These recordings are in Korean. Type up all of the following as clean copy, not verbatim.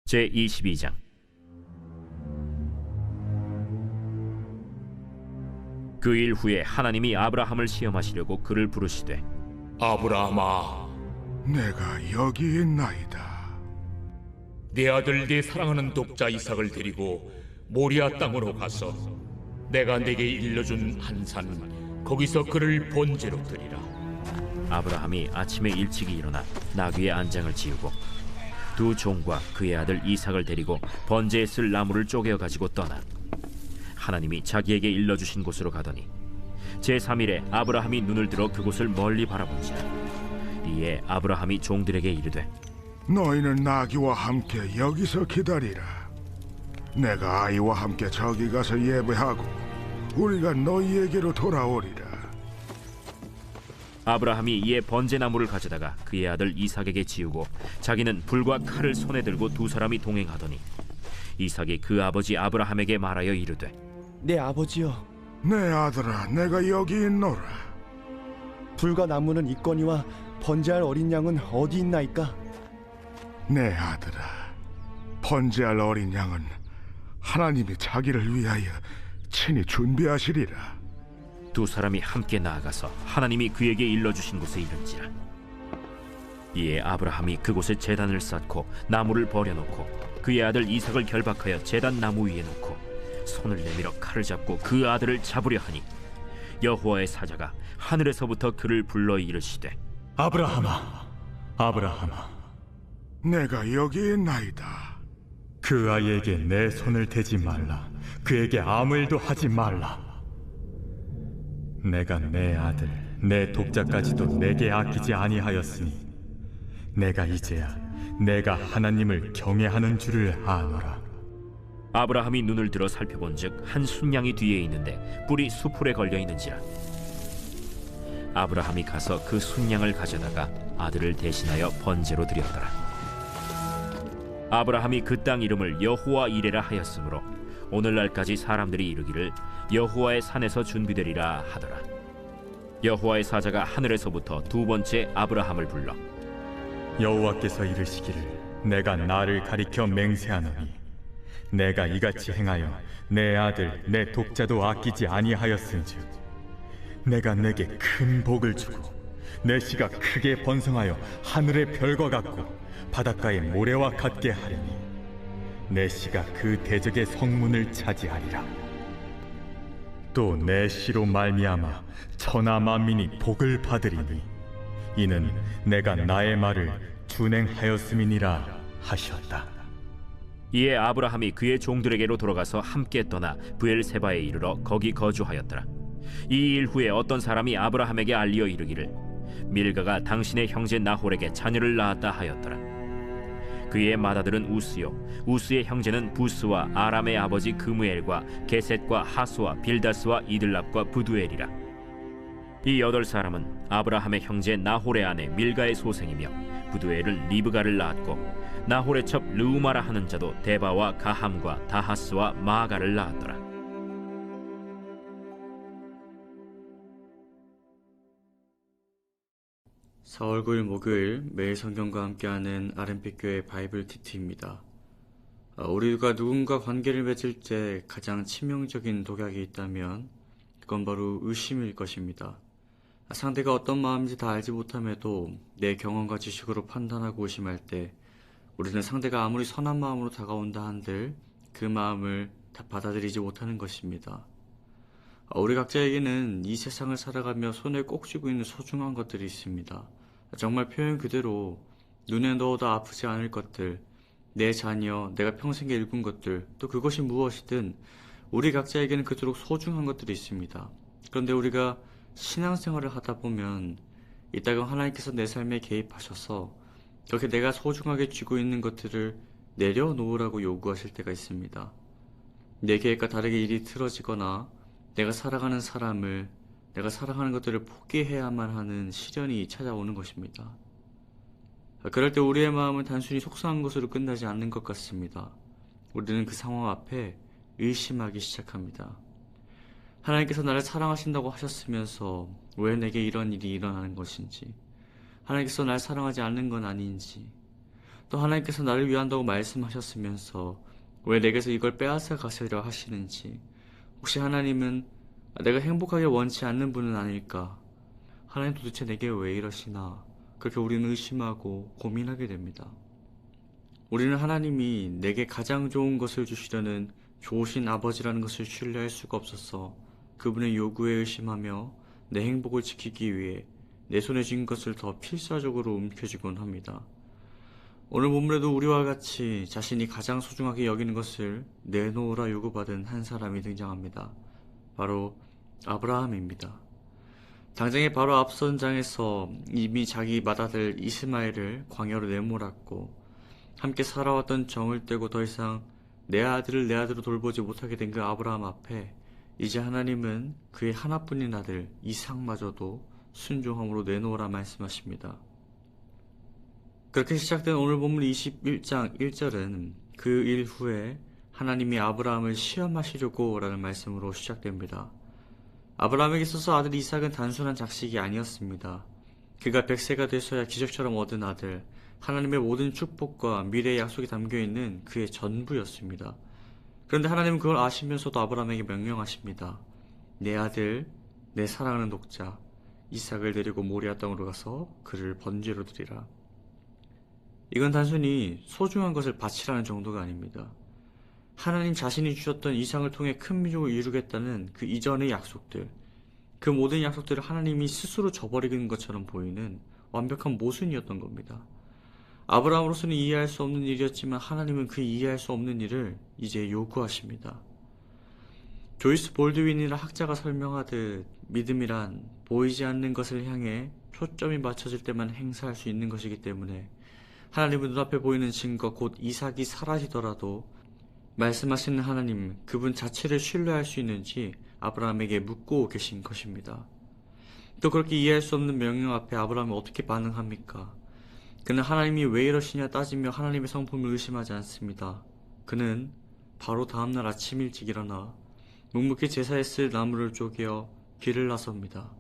제22장. 그 일 후에 하나님이 아브라함을 시험하시려고 그를 부르시되, 아브라함아, 내가 여기 있나이다. 네 아들 네 사랑하는 독자 이삭을 데리고 모리아 땅으로 가서 내가 네게 일러준 한 산 거기서 그를 번제로 드리라. 아브라함이 아침에 일찍이 일어나 나귀의 안장을 지우고 두 종과 그의 아들 이삭을 데리고 번제에 쓸 나무를 쪼개어 가지고 떠나 하나님이 자기에게 일러주신 곳으로 가더니 제3일에 아브라함이 눈을 들어 그곳을 멀리 바라본지라. 이에 아브라함이 종들에게 이르되, 너희는 나귀와 함께 여기서 기다리라. 내가 아이와 함께 저기 가서 예배하고 우리가 너희에게로 돌아오리라. 아브라함이 이에 번제나무를 가져다가 그의 아들 이삭에게 지우고 자기는 불과 칼을 손에 들고 두 사람이 동행하더니 이삭이 그 아버지 아브라함에게 말하여 이르되, 내 아버지여, 내 아들아, 내가 여기 있노라. 불과 나무는 있거니와 번제할 어린 양은 어디 있나이까? 내 아들아, 번제할 어린 양은 하나님이 자기를 위하여 친히 준비하시리라. 두 사람이 함께 나아가서 하나님이 그에게 일러주신 곳에 이른지라. 이에 아브라함이 그곳에 제단을 쌓고 나무를 버려놓고 그의 아들 이삭을 결박하여 제단 나무 위에 놓고 손을 내밀어 칼을 잡고 그 아들을 잡으려 하니 여호와의 사자가 하늘에서부터 그를 불러 이르시되, 아브라함아, 아브라함아, 내가 여기 있나이다. 그 아이에게 내 손을 대지 말라. 그에게 아무 일도 하지 말라. 내가 내 아들, 내 독자까지도 내게 아끼지 아니하였으니 내가 이제야 내가 하나님을 경외하는 줄을 아노라. 아브라함이 눈을 들어 살펴본즉 한 순양이 뒤에 있는데 뿔이 수풀에 걸려 있는지라. 아브라함이 가서 그 순양을 가져다가 아들을 대신하여 번제로 드렸더라. 아브라함이 그 땅 이름을 여호와 이레라 하였으므로 오늘날까지 사람들이 이르기를 여호와의 산에서 준비되리라 하더라. 여호와의 사자가 하늘에서부터 두 번째 아브라함을 불러 여호와께서 이르시기를 내가 나를 가리켜 맹세하노니 내가 이같이 행하여 내 아들, 내 독자도 아끼지 아니하였은즉 내가 내게 큰 복을 주고 내 씨가 크게 번성하여 하늘의 별과 같고 바닷가의 모래와 같게 하리니 내 씨가 그 대적의 성문을 차지하리라. 또 내 씨로 말미암아 천하 만민이 복을 받으리니 이는 내가 나의 말을 준행하였음이니라 하셨다. 이에 아브라함이 그의 종들에게로 돌아가서 함께 떠나 브엘세바에 이르러 거기 거주하였더라. 이 일 후에 어떤 사람이 아브라함에게 알리어 이르기를 밀가가 당신의 형제 나홀에게 자녀를 낳았다 하였더라. 그의 맏아들은 우스요, 우스의 형제는 부스와 아람의 아버지 그무엘과 게셋과 하수와 빌다스와 이들랍과 부두엘이라. 이 8사람은 아브라함의 형제 나홀의 아내 밀가의 소생이며 부두엘은 리브가를 낳았고 나홀의 첩 르우마라 하는 자도 데바와 가함과 다하스와 마가를 낳았더라. (4월 9일) 목요일 매일 성경과 함께하는 RMP교회 바이블 키트입니다. 우리가 누군가 관계를 맺을 때 가장 치명적인 독약이 있다면 그건 바로 의심일 것입니다. 상대가 어떤 마음인지 다 알지 못함에도 내 경험과 지식으로 판단하고 의심할 때 우리는 상대가 아무리 선한 마음으로 다가온다 한들 그 마음을 다 받아들이지 못하는 것입니다. 우리 각자에게는 이 세상을 살아가며 손에 꼭 쥐고 있는 소중한 것들이 있습니다. 정말 표현 그대로 눈에 넣어도 아프지 않을 것들, 내 자녀, 내가 평생에 일군 것들, 또 그것이 무엇이든 우리 각자에게는 그토록 소중한 것들이 있습니다. 그런데 우리가 신앙생활을 하다 보면 이따금 하나님께서 내 삶에 개입하셔서 그렇게 내가 소중하게 쥐고 있는 것들을 내려놓으라고 요구하실 때가 있습니다. 내 계획과 다르게 일이 틀어지거나 내가 살아가는 사람을, 내가 사랑하는 것들을 포기해야만 하는 시련이 찾아오는 것입니다. 그럴 때 우리의 마음은 단순히 속상한 것으로 끝나지 않는 것 같습니다. 우리는 그 상황 앞에 의심하기 시작합니다. 하나님께서 나를 사랑하신다고 하셨으면서 왜 내게 이런 일이 일어나는 것인지, 하나님께서 날 사랑하지 않는 건 아닌지, 또 하나님께서 나를 위한다고 말씀하셨으면서 왜 내게서 이걸 빼앗아 가시려 하시는지, 혹시 하나님은 내가 행복하게 원치 않는 분은 아닐까? 하나님 도대체 내게 왜 이러시나? 그렇게 우리는 의심하고 고민하게 됩니다. 우리는 하나님이 내게 가장 좋은 것을 주시려는 좋으신 아버지라는 것을 신뢰할 수가 없어서 그분의 요구에 의심하며 내 행복을 지키기 위해 내 손에 쥔 것을 더 필사적으로 움켜쥐곤 합니다. 오늘 본문에도 우리와 같이 자신이 가장 소중하게 여기는 것을 내놓으라 요구받은 한 사람이 등장합니다. 바로 아브라함입니다. 당장에 바로 앞선 장에서 이미 자기 맏아들 이스마엘을 광야로 내몰았고 함께 살아왔던 정을 떼고 더 이상 내 아들을 내 아들로 돌보지 못하게 된 그 아브라함 앞에 이제 하나님은 그의 하나뿐인 아들 이삭마저도 순종함으로 내놓으라 말씀하십니다. 그렇게 시작된 오늘 본문 21장 1절은 그 일 후에 하나님이 아브라함을 시험하시려고 라는 말씀으로 시작됩니다. 아브라함에게 있어서 아들 이삭은 단순한 자식이 아니었습니다. 그가 100세가 돼서야 기적처럼 얻은 아들, 하나님의 모든 축복과 미래의 약속이 담겨있는 그의 전부였습니다. 그런데 하나님은 그걸 아시면서도 아브라함에게 명령하십니다. 내 아들, 내 사랑하는 독자 이삭을 데리고 모리아 땅으로 가서 그를 번제로 드리라. 이건 단순히 소중한 것을 바치라는 정도가 아닙니다. 하나님 자신이 주셨던 이삭을 통해 큰 민족을 이루겠다는 그 이전의 약속들, 그 모든 약속들을 하나님이 스스로 저버리는 것처럼 보이는 완벽한 모순이었던 겁니다. 아브라함으로서는 이해할 수 없는 일이었지만 하나님은 그 이해할 수 없는 일을 이제 요구하십니다. 조이스 볼드윈이라는 학자가 설명하듯 믿음이란 보이지 않는 것을 향해 초점이 맞춰질 때만 행사할 수 있는 것이기 때문에 하나님은 눈앞에 보이는 증거 곧 이삭이 사라지더라도 말씀하시는 하나님 그분 자체를 신뢰할 수 있는지 아브라함에게 묻고 계신 것입니다. 또 그렇게 이해할 수 없는 명령 앞에 아브라함이 어떻게 반응합니까? 그는 하나님이 왜 이러시냐 따지며 하나님의 성품을 의심하지 않습니다. 그는 바로 다음날 아침 일찍 일어나 묵묵히 제사에 쓸 나무를 쪼개어 길을 나섭니다.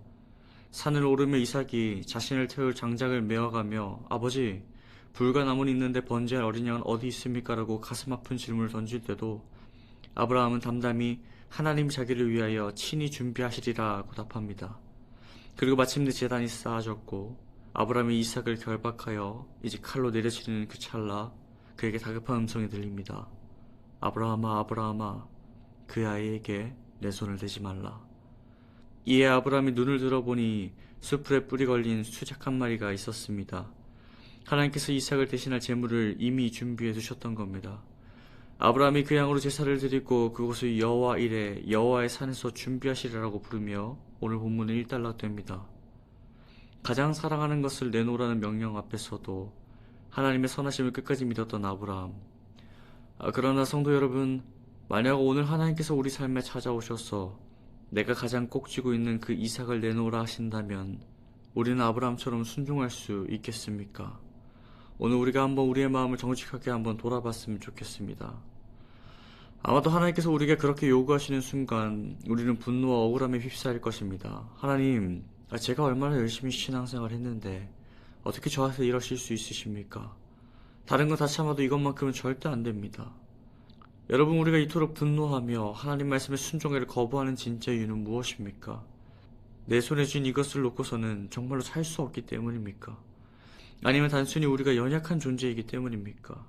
산을 오르며 이삭이 자신을 태울 장작을 메어가며 아버지, 불과 나무는 있는데 번제할 어린 양은 어디 있습니까? 라고 가슴 아픈 질문을 던질 때도 아브라함은 담담히 하나님 자기를 위하여 친히 준비하시리라고 답합니다. 그리고 마침내 제단이 쌓아졌고 아브라함이 이삭을 결박하여 이제 칼로 내려치는 그 찰나 그에게 다급한 음성이 들립니다. 아브라함아, 아브라함아, 그 아이에게 내 손을 대지 말라. 이에 아브라함이 눈을 들어보니 숯불에 뿔이 걸린 수작 한 마리가 있었습니다. 하나님께서 이삭을 대신할 제물을 이미 준비해 두셨던 겁니다. 아브라함이 그 양으로 제사를 드리고 그곳을 여호와 이레 여호와의 산에서 준비하시리라고 부르며 오늘 본문은 일단락됩니다. 가장 사랑하는 것을 내놓으라는 명령 앞에서도 하나님의 선하심을 끝까지 믿었던 아브라함. 그러나 성도 여러분, 만약 오늘 하나님께서 우리 삶에 찾아오셔서 내가 가장 꼭 쥐고 있는 그 이삭을 내놓으라 하신다면 우리는 아브라함처럼 순종할 수 있겠습니까? 오늘 우리가 한번 우리의 마음을 정직하게 한번 돌아봤으면 좋겠습니다. 아마도 하나님께서 우리에게 그렇게 요구하시는 순간 우리는 분노와 억울함에 휩싸일 것입니다. 하나님, 제가 얼마나 열심히 신앙생활 했는데 어떻게 저한테 이러실 수 있으십니까? 다른 거 다 참아도 이것만큼은 절대 안 됩니다. 여러분, 우리가 이토록 분노하며 하나님 말씀의 순종을 거부하는 진짜 이유는 무엇입니까? 내 손에 쥔 이것을 놓고서는 정말로 살 수 없기 때문입니까? 아니면 단순히 우리가 연약한 존재이기 때문입니까?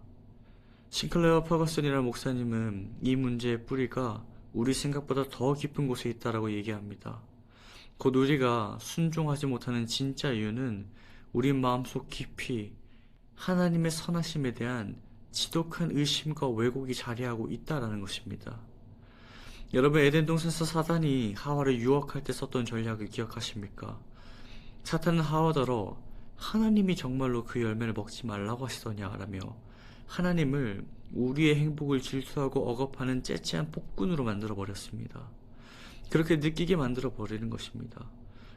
싱클레어 퍼거슨이라는 목사님은 이 문제의 뿌리가 우리 생각보다 더 깊은 곳에 있다라고 얘기합니다. 곧 우리가 순종하지 못하는 진짜 이유는 우리 마음속 깊이 하나님의 선하심에 대한 지독한 의심과 왜곡이 자리하고 있다라는 것입니다. 여러분, 에덴 동산에서 사단이 하와를 유혹할 때 썼던 전략을 기억하십니까? 사탄은 하와더러 하나님이 정말로 그 열매를 먹지 말라고 하시더냐라며 하나님을 우리의 행복을 질투하고 억압하는 째째한 폭군으로 만들어버렸습니다. 그렇게 느끼게 만들어버리는 것입니다.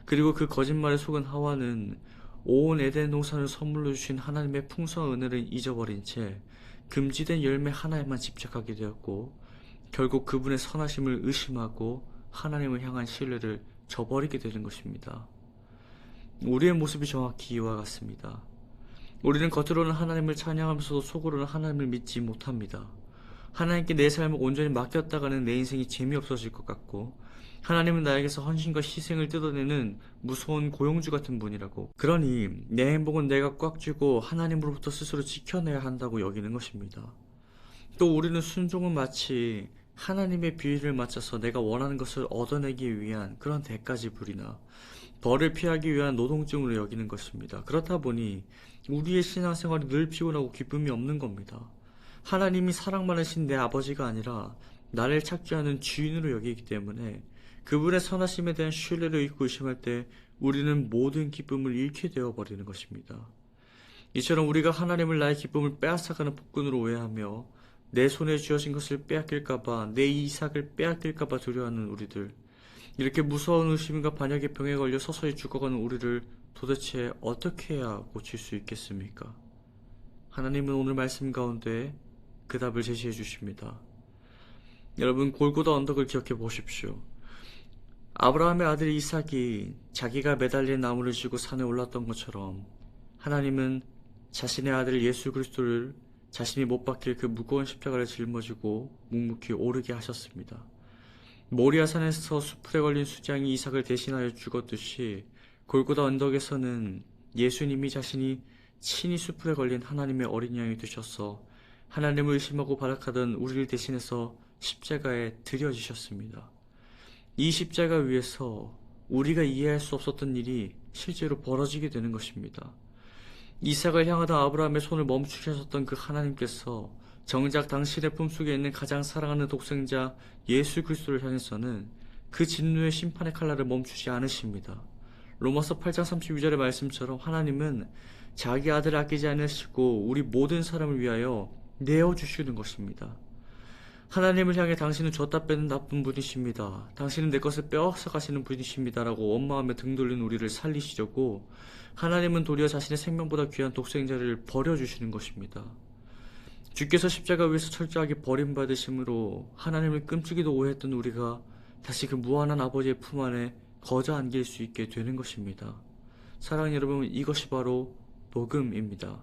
그리고 그 거짓말에 속은 하와는 온 에덴 동산을 선물로 주신 하나님의 풍성한 은혜를 잊어버린 채 금지된 열매 하나에만 집착하게 되었고 결국 그분의 선하심을 의심하고 하나님을 향한 신뢰를 저버리게 되는 것입니다. 우리의 모습이 정확히 이와 같습니다. 우리는 겉으로는 하나님을 찬양하면서도 속으로는 하나님을 믿지 못합니다. 하나님께 내 삶을 온전히 맡겼다가는 내 인생이 재미없어질 것 같고, 하나님은 나에게서 헌신과 희생을 뜯어내는 무서운 고용주 같은 분이라고, 그러니 내 행복은 내가 꽉 쥐고 하나님으로부터 스스로 지켜내야 한다고 여기는 것입니다. 또 우리는 순종은 마치 하나님의 비위를 맞춰서 내가 원하는 것을 얻어내기 위한 그런 대가지불이나 벌을 피하기 위한 노동증으로 여기는 것입니다. 그렇다 보니 우리의 신앙생활이 늘 피곤하고 기쁨이 없는 겁니다. 하나님이 사랑 많으신 내 아버지가 아니라 나를 착취하는 주인으로 여기기 때문에 그분의 선하심에 대한 신뢰를 잊고 의심할 때 우리는 모든 기쁨을 잃게 되어버리는 것입니다. 이처럼 우리가 하나님을 나의 기쁨을 빼앗아가는 폭군으로 오해하며 내 손에 쥐어진 것을 빼앗길까봐, 내 이삭을 빼앗길까봐 두려워하는 우리들, 이렇게 무서운 의심과 반역의 병에 걸려 서서히 죽어가는 우리를 도대체 어떻게 해야 고칠 수 있겠습니까? 하나님은 오늘 말씀 가운데 그 답을 제시해 주십니다. 여러분, 골고다 언덕을 기억해 보십시오. 아브라함의 아들 이삭이 자기가 매달린 나무를 쥐고 산에 올랐던 것처럼 하나님은 자신의 아들 예수 그리스도를 자신이 못 박힐 그 무거운 십자가를 짊어지고 묵묵히 오르게 하셨습니다. 모리아산에서 수풀에 걸린 수장이 이삭을 대신하여 죽었듯이 골고다 언덕에서는 예수님이 자신이 친히 수풀에 걸린 하나님의 어린 양이 되셔서 하나님을 의심하고 발악하던 우리를 대신해서 십자가에 들여지셨습니다. 이 십자가 위에서 우리가 이해할 수 없었던 일이 실제로 벌어지게 되는 것입니다. 이삭을 향하던 아브라함의 손을 멈추게 하셨던 그 하나님께서 정작 당신의 품속에 있는 가장 사랑하는 독생자 예수 그리스도를 향해서는 그 진노의 심판의 칼날을 멈추지 않으십니다. 로마서 8장 32절의 말씀처럼 하나님은 자기 아들을 아끼지 않으시고 우리 모든 사람을 위하여 내어주시는 것입니다. 하나님을 향해 당신은 줬다 빼는 나쁜 분이십니다. 당신은 내 것을 빼앗아 가시는 분이십니다. 라고 원마음에 등 돌린 우리를 살리시려고 하나님은 도리어 자신의 생명보다 귀한 독생자를 버려주시는 것입니다. 주께서 십자가 위에서 철저하게 버림받으심으로 하나님을 끔찍이도 오해했던 우리가 다시 그 무한한 아버지의 품 안에 거저 안길 수 있게 되는 것입니다. 사랑하는 여러분, 이것이 바로 복음입니다.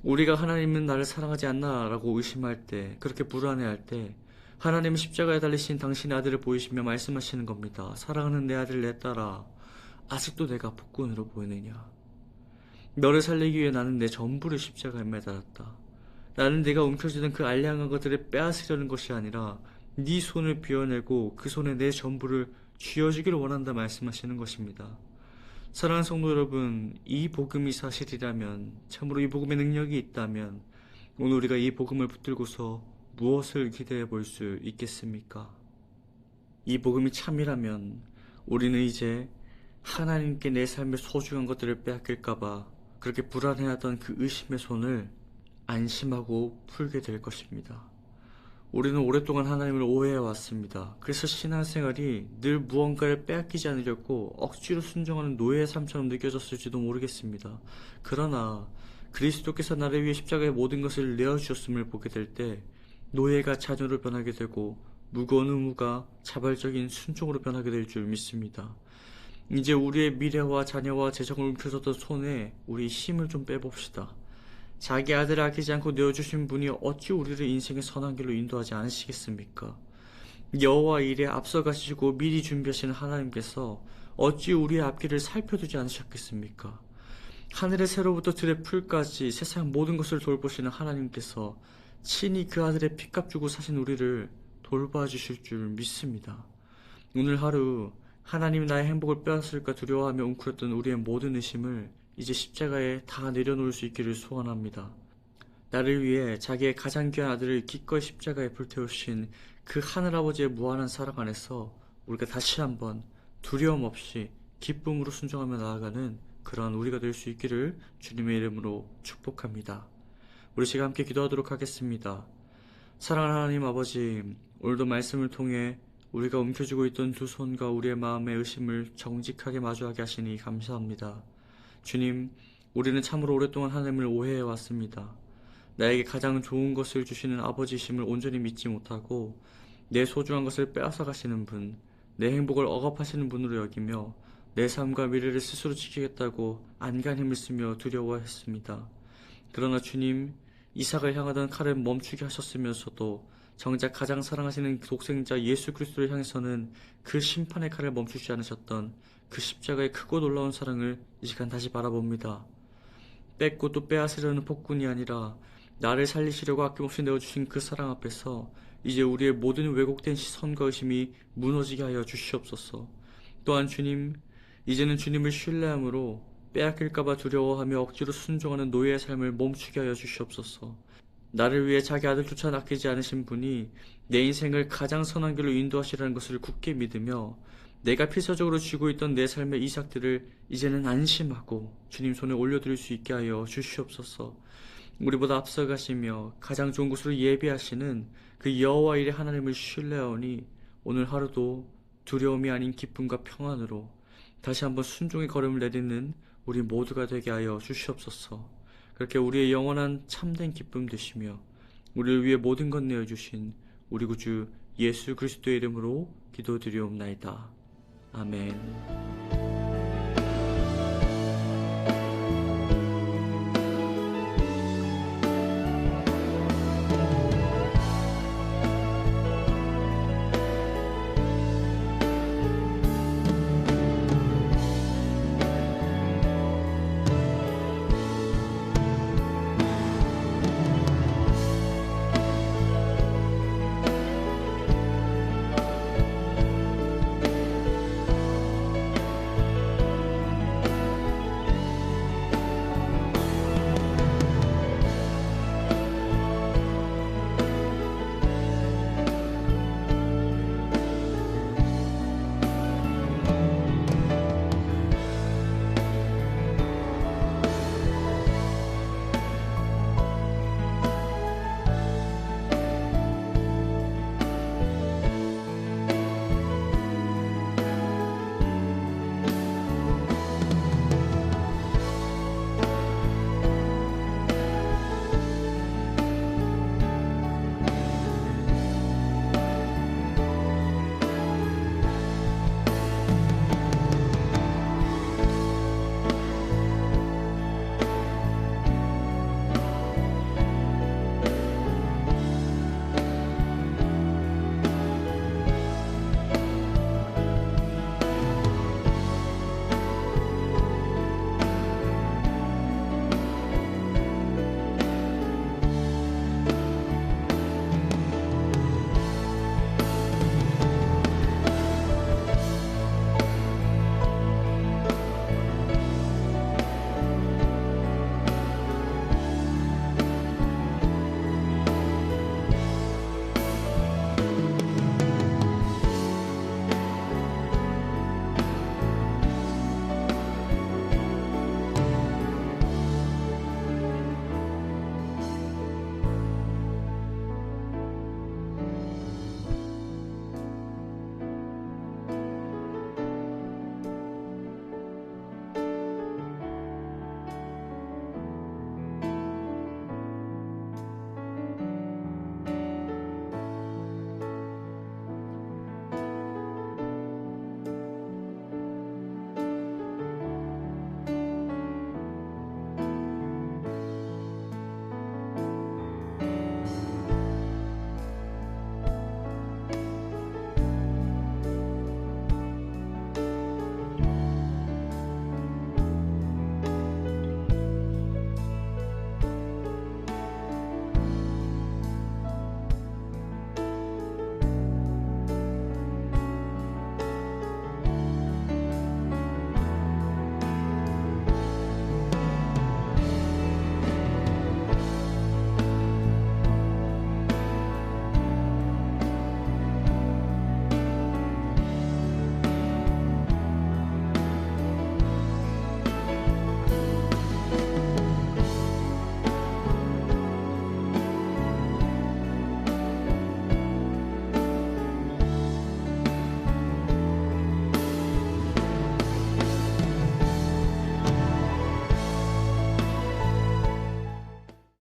우리가 하나님은 나를 사랑하지 않나 라고 의심할 때, 그렇게 불안해할 때 하나님은 십자가에 달리신 당신의 아들을 보이시며 말씀하시는 겁니다. 사랑하는 내 아들 내 딸아, 아직도 내가 폭군으로 보이느냐? 너를 살리기 위해 나는 내 전부를 십자가에 매달았다. 나는 네가 움켜쥐던 그 알량한 것들을 빼앗으려는 것이 아니라 네 손을 비워내고 그 손에 내 전부를 쥐어주기를 원한다 말씀하시는 것입니다. 사랑하는 성도 여러분, 이 복음이 사실이라면, 참으로 이 복음의 능력이 있다면 오늘 우리가 이 복음을 붙들고서 무엇을 기대해 볼 수 있겠습니까? 이 복음이 참이라면 우리는 이제 하나님께 내 삶의 소중한 것들을 빼앗길까봐 그렇게 불안해하던 그 의심의 손을 안심하고 풀게 될 것입니다. 우리는 오랫동안 하나님을 오해해왔습니다. 그래서 신앙생활이 늘 무언가를 빼앗기지 않으려고 억지로 순종하는 노예의 삶처럼 느껴졌을지도 모르겠습니다. 그러나 그리스도께서 나를 위해 십자가의 모든 것을 내어주셨음을 보게 될 때 노예가 자녀로 변하게 되고 무거운 의무가 자발적인 순종으로 변하게 될 줄 믿습니다. 이제 우리의 미래와 자녀와 재정을 움켜쥐던 손에 우리 힘을 좀 빼봅시다. 자기 아들을 아끼지 않고 내어주신 분이 어찌 우리를 인생의 선한 길로 인도하지 않으시겠습니까? 여호와 일에 앞서가시고 미리 준비하시는 하나님께서 어찌 우리의 앞길을 살펴두지 않으셨겠습니까? 하늘의 새로부터 들의 풀까지 세상 모든 것을 돌보시는 하나님께서 친히 그 아들의 핏값 주고 사신 우리를 돌봐주실 줄 믿습니다. 오늘 하루 하나님이 나의 행복을 빼앗을까 두려워하며 웅크렸던 우리의 모든 의심을 이제 십자가에 다 내려놓을 수 있기를 소원합니다. 나를 위해 자기의 가장 귀한 아들을 기꺼이 십자가에 불태우신 그 하늘아버지의 무한한 사랑 안에서 우리가 다시 한번 두려움 없이 기쁨으로 순종하며 나아가는 그러한 우리가 될 수 있기를 주님의 이름으로 축복합니다. 우리 시간 함께 기도하도록 하겠습니다. 사랑하는 하나님 아버지, 오늘도 말씀을 통해 우리가 움켜쥐고 있던 두 손과 우리의 마음의 의심을 정직하게 마주하게 하시니 감사합니다. 주님, 우리는 참으로 오랫동안 하나님을 오해해왔습니다. 나에게 가장 좋은 것을 주시는 아버지심을 온전히 믿지 못하고 내 소중한 것을 빼앗아 가시는 분, 내 행복을 억압하시는 분으로 여기며 내 삶과 미래를 스스로 지키겠다고 안간 힘을 쓰며 두려워했습니다. 그러나 주님, 이삭을 향하던 칼을 멈추게 하셨으면서도 정작 가장 사랑하시는 독생자 예수 그리스도를 향해서는 그 심판의 칼을 멈추지 않으셨던 그 십자가의 크고 놀라운 사랑을 이 시간 다시 바라봅니다. 뺏고 또 빼앗으려는 폭군이 아니라 나를 살리시려고 아낌없이 내어주신 그 사랑 앞에서 이제 우리의 모든 왜곡된 시선과 의심이 무너지게 하여 주시옵소서. 또한 주님, 이제는 주님을 신뢰함으로 빼앗길까봐 두려워하며 억지로 순종하는 노예의 삶을 멈추게 하여 주시옵소서. 나를 위해 자기 아들조차 아끼지 않으신 분이 내 인생을 가장 선한 길로 인도하시라는 것을 굳게 믿으며 내가 필사적으로 쥐고 있던 내 삶의 이삭들을 이제는 안심하고 주님 손에 올려드릴 수 있게 하여 주시옵소서. 우리보다 앞서가시며 가장 좋은 곳으로 예비하시는 그 여호와 일의 하나님을 신뢰하오니 오늘 하루도 두려움이 아닌 기쁨과 평안으로 다시 한번 순종의 걸음을 내딛는 우리 모두가 되게 하여 주시옵소서. 그렇게 우리의 영원한 참된 기쁨 되시며 우리를 위해 모든 것 내어주신 우리 구주 예수 그리스도의 이름으로 기도드리옵나이다. 아멘.